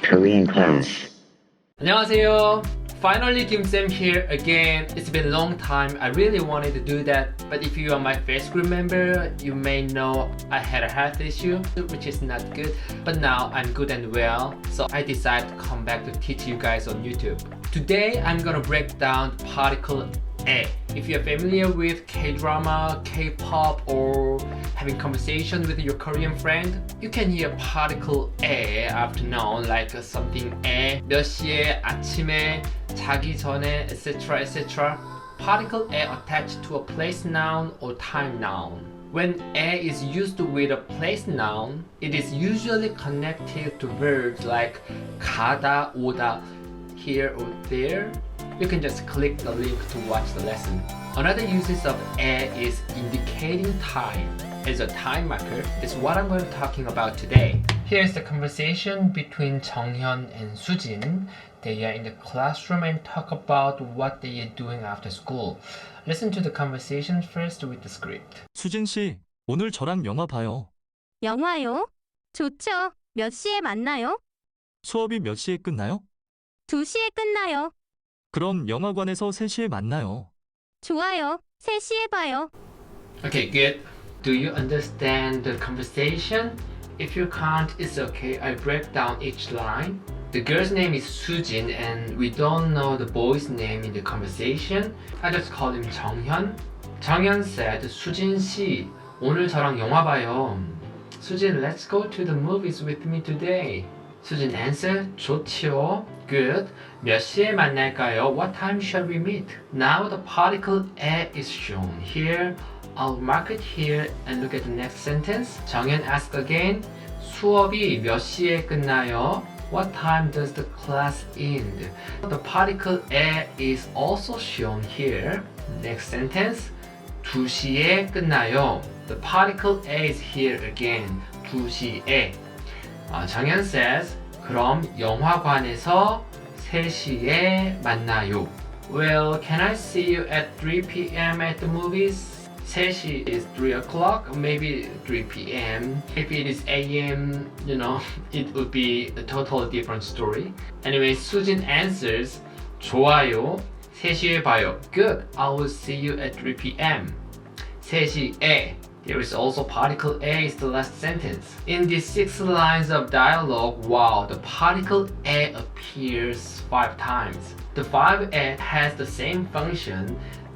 Korean class. 안녕하세요. Finally, Kim Sam here again. It's been a long time. I really wanted to do that, but if you are my Facebook member, you may know I had a health issue, which is not good. But now I'm good and well, so I decided to come back to teach you guys on YouTube. Today, I'm gonna break down the particle 에. If you're familiar with K-drama, K-pop, or having conversation with your Korean friend, you can hear particle 에 after noun like something 에, 몇 시에, 아침에, 자기 전에, etc. etc. Particle 에 attached to a place noun or time noun. When 에 is used with a place noun, it is usually connected to verbs like 가다, 오다, here or there. You can just click the link to watch the lesson. Another uses of 에 is indicating time. As a time marker is what I'm going to be talking about today. Here's the conversation between 정현 and Sujin. They are in the classroom and talk about what they are doing after school. Listen to the conversation first with the script. 수진 씨, 오늘 저랑 영화 봐요. 영화요? 좋죠. 몇 시에 만나요? 수업이 몇 시에 끝나요? 2시에 끝나요. 그럼 영화관에서 3시에 만나요. 좋아요. 3시에 봐요. Okay, good. Do you understand the conversation? If you can't, it's okay. I break down each line. The girl's name is Sujin and we don't know the boy's name in the conversation. I just call him 정현. 정현 said, 수진 씨, 오늘 저랑 영화 봐요. Sujin, let's go to the movies with me today. Sujin answered, 좋지요. Good. 몇 시에 만날까요? What time shall we meet? Now the particle 에 is shown here. I'll mark it here and look at the next sentence. 정현 asked again. 수업이 몇 시에 끝나요? What time does the class end? The particle 에 is also shown here. Next sentence. 2시에 끝나요. The particle 에 is here again. 2시에. 정현 says, 그럼 영화관에서 3시에 만나요. Well, can I see you at 3 p.m. at the movies? 3시 is 3 o'clock, maybe 3 p.m. If it is a.m., it would be a totally different story. Anyway, Sujin answers, 좋아요. 3시에 봐요. Good, I will see you at 3 p.m. 3시에. There is also particle 에 is the last sentence. In these 6 lines of dialogue, wow, the particle 에 appears 5 times. The 5에 has the same function,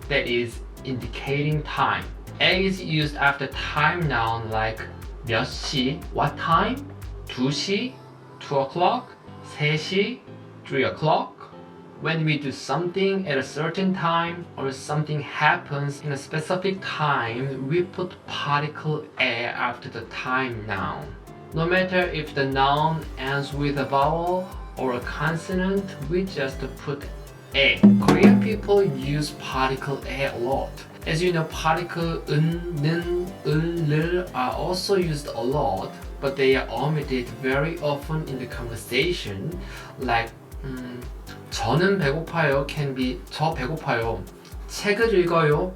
that is indicating time. 에 is used after time noun like 몇 시, what time, 2시, 2 o'clock, 3시, 3 o'clock. When we do something at a certain time or something happens in a specific time, we put particle 에 after the time noun. No matter if the noun ends with a vowel or a consonant, we just put 에. Korean people use particle 에 a lot. As you know, particle 은, 는, 을, 를 are also used a lot, but they are omitted very often in the conversation, like 저는 배고파요 can be 저 배고파요. 책을 읽어요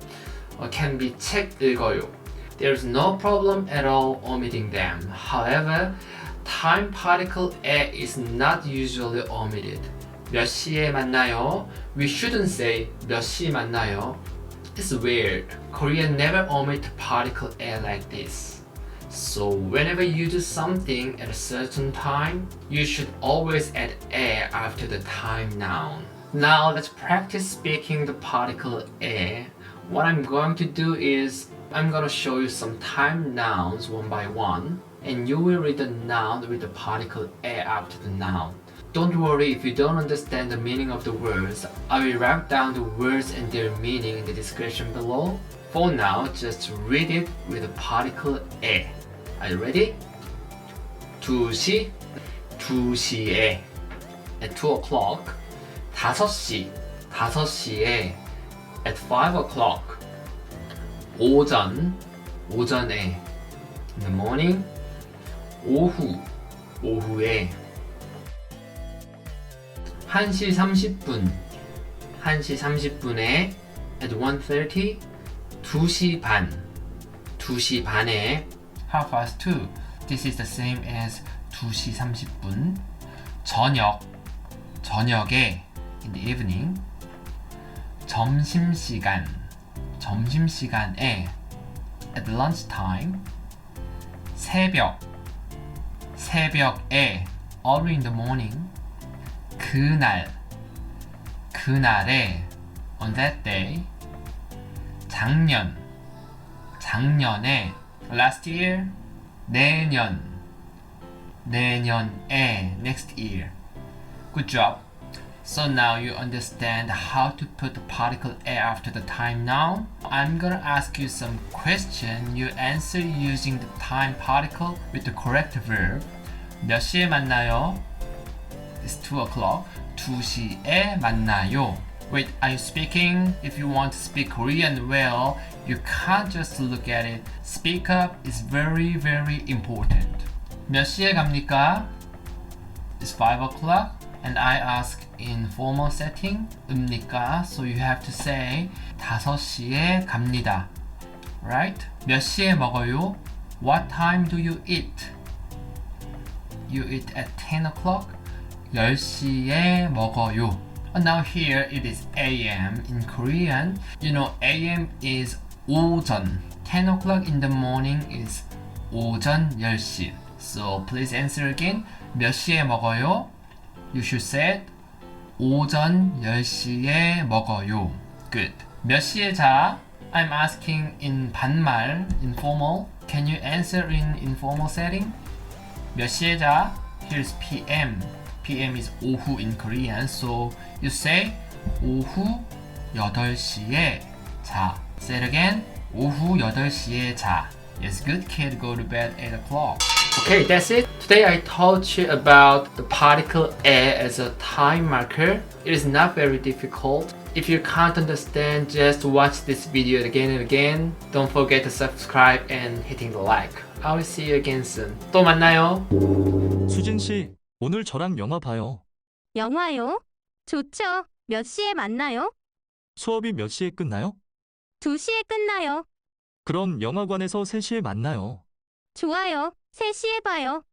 can be 책 읽어요. There's no problem at all omitting them. However, time particle 에 is not usually omitted. 몇 시에 만나요? We shouldn't say 몇 시 만나요. It's weird. Korean never omit particle 에 like this. So whenever you do something at a certain time, you should always add 에 after the time noun. Now let's practice speaking the particle 에. What I'm going to do is I'm going to show you some time nouns one by one, and you will read the noun with the particle 에 after the noun. Don't worry if you don't understand the meaning of the words. I will write down the words and their meaning in the description below. For now, just read it with the particle 에. Are you ready? 2시, 2시에. At 2 o'clock. 5시, 5시에. At 5 o'clock. 오전, 오전에. In the morning. 오후, 오후에. 1시 30분, 1시 30분에. At 1:30. 2시 반, 2시 반에. half past 2, This is the same as 2시 30분. 저녁에 in the evening. 점심시간에 at lunchtime. 새벽에 early in the morning. 그날에 on that day. 작년에 last year. 내년에 next year. Good job. So now you understand how to put the particle a after the time noun. I'm gonna ask you some question. You answer using the time particle with the correct verb. 몇 시에 만나요? It's 2 o'clock. 2시에 만나요. Wait, are you speaking? If you want to speak Korean well, you can't just look at it. Speak up is very, very important. 몇 시에 갑니까? It's 5 o'clock. And I ask in formal setting, 읍니까? So you have to say 5시에 갑니다. Right? 몇 시에 먹어요? What time do you eat? You eat at 10 o'clock? 10시에 먹어요. Now here it is AM in Korean. You know AM is 오전. 10 o'clock in the morning is 오전 10시. So please answer again. 몇 시에 먹어요? You should say 오전 10시에 먹어요. Good. 몇 시에 자? I'm asking in 반말, informal. Can you answer in informal setting? 몇 시에 자? Here's PM. PM is 오후 in Korean. So you say 오후 8시에 자. Say it again. 오후 8시에 자. Yes, good kid. Go to bed 8 o'clock. Okay, that's it. Today I taught you about the particle a as a time marker. It is not very difficult. If you can't understand, just watch this video again and again. Don't forget to subscribe and hitting the like. I will see you again soon. 또 만나요. 수진 씨, 오늘 저랑 영화 봐요. 영화요? 좋죠. 몇 시에 만나요? 수업이 몇 시에 끝나요? 2시에 끝나요. 그럼 영화관에서 3시에 만나요. 좋아요. 3시에 봐요.